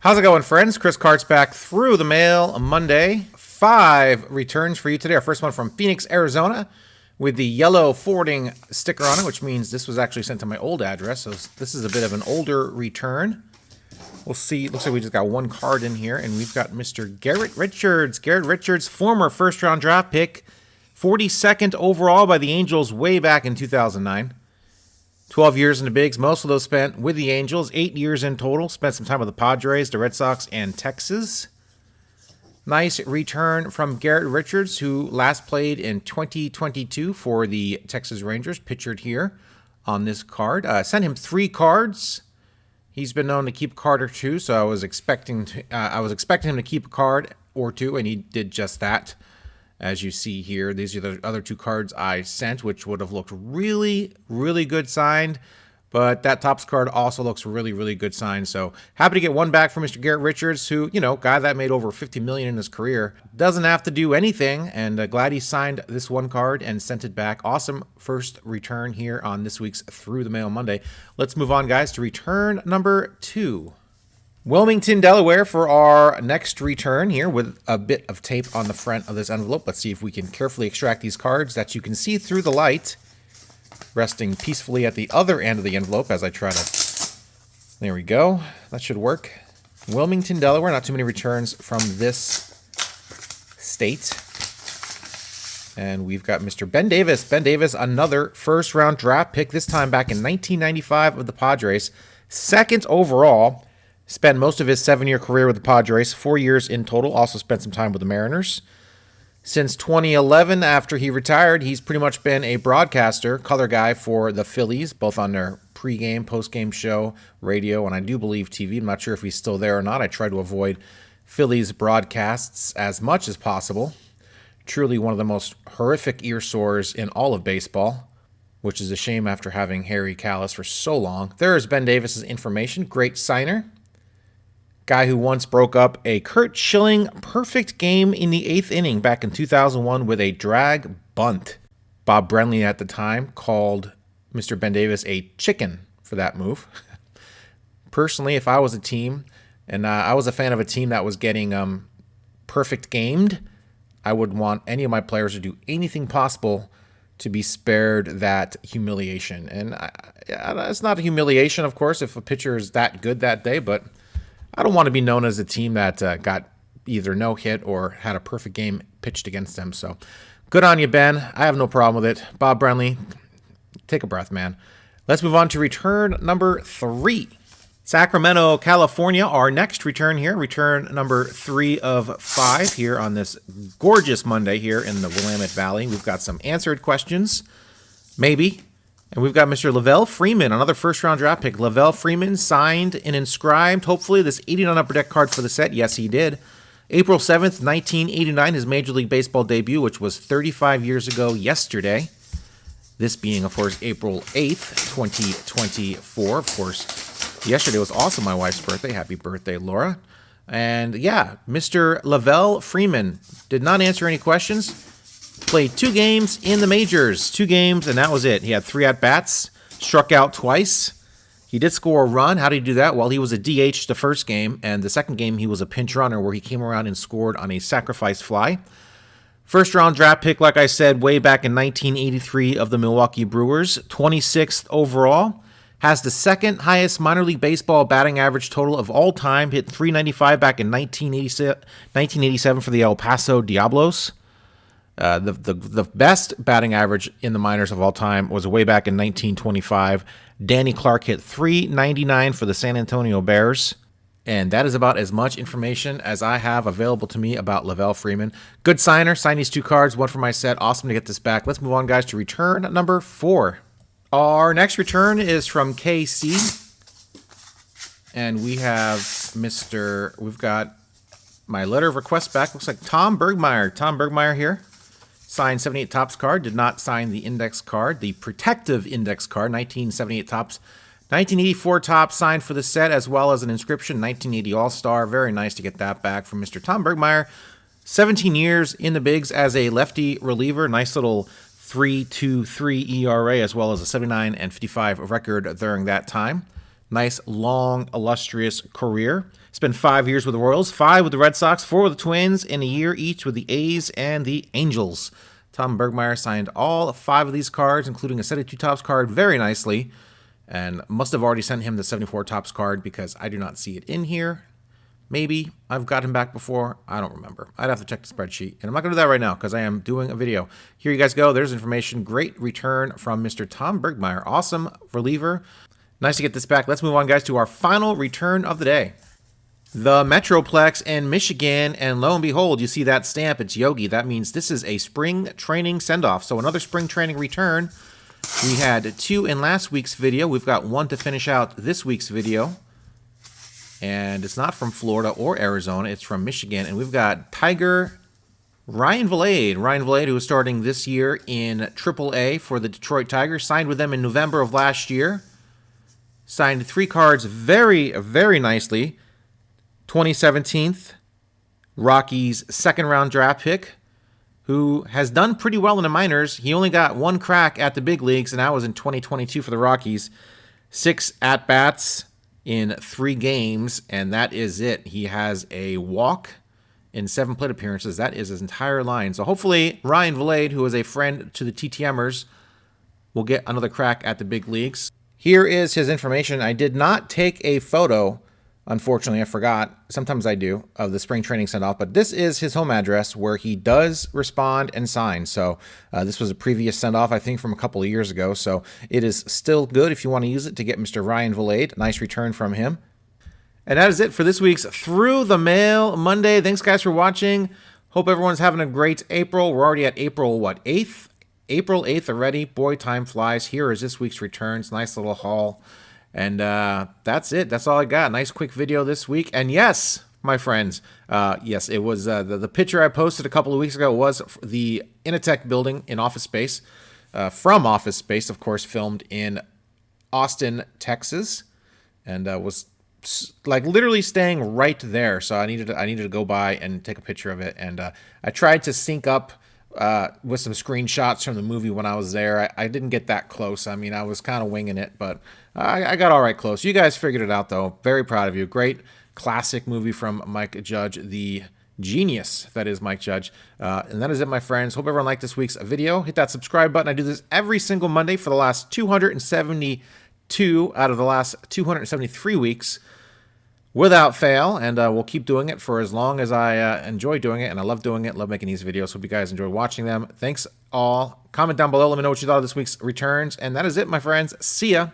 How's it going, friends? Chris Cart's back through the mail Monday. 5 returns for you today. Our first one from Phoenix, Arizona, with the yellow forwarding sticker on it, which means this was actually sent to my old address. So this is a bit of an older return. We'll see. It looks like we just got one card in here, and we've got Mr. Garrett Richards. Garrett Richards, former first-round draft pick, 42nd overall by the Angels way back in 2009. 12 years in the bigs, most of those spent with the Angels. 8 years in total. Spent some time with the Padres, the Red Sox, and Texas. Nice return from Garrett Richards, who last played in 2022 for the Texas Rangers. Pictured here on this card. Sent him 3 cards. He's been known to keep a card or 2, so I was expecting him to keep a card or 2, and he did just that. As you see here, these are the other 2 cards I sent, which would have looked really, really good signed. But that Topps card also looks really, really good signed. So happy to get one back from Mr. Garrett Richards, who, guy that made over $50 million in his career, doesn't have to do anything. And glad he signed this one card and sent it back. Awesome first return here on this week's Through the Mail Monday. Let's move on, guys, to return number 2. Wilmington, Delaware for our next return here with a bit of tape on the front of this envelope. Let's see if we can carefully extract these cards that you can see through the light, resting peacefully at the other end of the envelope as I try to... There we go. That should work. Wilmington, Delaware. Not too many returns from this state. And we've got Mr. Ben Davis. Ben Davis, another first-round draft pick, this time back in 1995 of the Padres. 2nd overall. Spent most of his 7-year career with the Padres, 4 years in total. Also spent some time with the Mariners. Since 2011, after he retired, he's pretty much been a broadcaster, color guy for the Phillies, both on their pregame, postgame show, radio, and I do believe TV. I'm not sure if he's still there or not. I try to avoid Phillies broadcasts as much as possible. Truly one of the most horrific ear sores in all of baseball, which is a shame after having Harry Kalas for so long. There is Ben Davis's information. Great signer. Guy who once broke up a Curt Schilling perfect game in the 8th inning back in 2001 with a drag bunt. Bob Brenly at the time called Mr. Ben Davis a chicken for that move. Personally, if I was a team, and I was a fan of a team that was getting perfect gamed, I would want any of my players to do anything possible to be spared that humiliation. And it's not a humiliation, of course, if a pitcher is that good that day, but I don't want to be known as a team that got either no hit or had a perfect game pitched against them. So good on you, Ben. I have no problem with it. Bob Brenly, take a breath, man. Let's move on to return number 3. Sacramento, California, our next return here. Return number 3 of 5 here on this gorgeous Monday here in the Willamette Valley. We've got some answered questions, maybe. And we've got Mr. Lavel Freeman, another first-round draft pick. Lavel Freeman signed and inscribed, hopefully, this 89 Upper Deck card for the set. Yes, he did. April 7th, 1989, his Major League Baseball debut, which was 35 years ago yesterday. This being, of course, April 8th, 2024. Of course, yesterday was also my wife's birthday. Happy birthday, Laura. And, yeah, Mr. Lavel Freeman did not answer any questions. Played 2 games in the majors. 2 games, and that was it. He had 3 at-bats, struck out twice. He did score a run. How did he do that? Well, he was a DH the first game, and the second game he was a pinch runner where he came around and scored on a sacrifice fly. First-round draft pick, like I said, way back in 1983 of the Milwaukee Brewers. 26th overall. Has the 2nd highest minor league baseball batting average total of all time. Hit .395 back in 1987 for the El Paso Diablos. The best batting average in the minors of all time was way back in 1925. Danny Clark hit .399 for the San Antonio Bears. And that is about as much information as I have available to me about Lavel Freeman. Good signer. Signed these 2 cards, one for my set. Awesome to get this back. Let's move on, guys, to return number 4. Our next return is from KC. And we have we've got my letter of request back. Looks like Tom Bergmeyer. Tom Bergmeyer here. Signed 78 Topps card, did not sign the index card, the protective index card, 1978 Topps. 1984 Topps signed for the set, as well as an inscription, 1980 All-Star. Very nice to get that back from Mr. Tom Bergmeyer. 17 years in the bigs as a lefty reliever. Nice little 3.23 ERA, as well as a 79 and 55 record during that time. Nice, long, illustrious career. Spent 5 years with the Royals, 5 with the Red Sox, 4 with the Twins, and a year each with the A's and the Angels. Tom Bergmeyer signed all 5 of these cards, including a 72 Topps card, very nicely. And must have already sent him the 74 Topps card because I do not see it in here. Maybe I've got him back before. I don't remember. I'd have to check the spreadsheet. And I'm not going to do that right now because I am doing a video. Here you guys go. There's information. Great return from Mr. Tom Bergmeyer. Awesome reliever. Nice to get this back. Let's move on, guys, to our final return of the day. The Metroplex in Michigan, and lo and behold, you see that stamp. It's Yogi. That means this is a spring training send-off. So another spring training return. We had 2 in last week's video. We've got 1 to finish out this week's video. And it's not from Florida or Arizona. It's from Michigan. And we've got Tiger Ryan Valade. Ryan Valade, who is starting this year in AAA for the Detroit Tigers. Signed with them in November of last year. Signed 3 cards very, very nicely. 2017 Rockies second-round draft pick, who has done pretty well in the minors. He only got 1 crack at the big leagues, and that was in 2022 for the Rockies. 6 at-bats in 3 games, and that is it. He has a walk in 7 plate appearances. That is his entire line. So hopefully Ryan Valade, who is a friend to the TTMers, will get another crack at the big leagues. Here is his information. I did not take a photo. Unfortunately, I forgot. Sometimes I do, of the spring training send-off. But this is his home address where he does respond and sign. So this was a previous send-off, I think, from a couple of years ago. So it is still good if you want to use it to get Mr. Ryan Valade. Nice return from him. And that is it for this week's Through the Mail Monday. Thanks, guys, for watching. Hope everyone's having a great April. We're already at April, what, 8th? April 8th already. Boy, time flies. Here is this week's returns. Nice little haul. And that's it. That's all I got. Nice quick video this week. And yes, my friends, yes, it was the picture I posted a couple of weeks ago was the Initech building in Office Space, from Office Space, of course, filmed in Austin, Texas, and was like literally staying right there. So I needed to go by and take a picture of it. And I tried to sync up with some screenshots from the movie when I was there. I didn't get that close. I mean, I was kind of winging it, but I got all right close. You guys figured it out, though. Very proud of you. Great classic movie from Mike Judge, the genius that is Mike Judge. And that is it, my friends. Hope everyone liked this week's video. Hit that subscribe button. I do this every single Monday for the last 272 out of the last 273 weeks. Without fail, and we'll keep doing it for as long as I enjoy doing it, and I love doing it, love making these videos. Hope you guys enjoy watching them. Thanks all. Comment down below. Let me know what you thought of this week's returns. And that is it, my friends. See ya.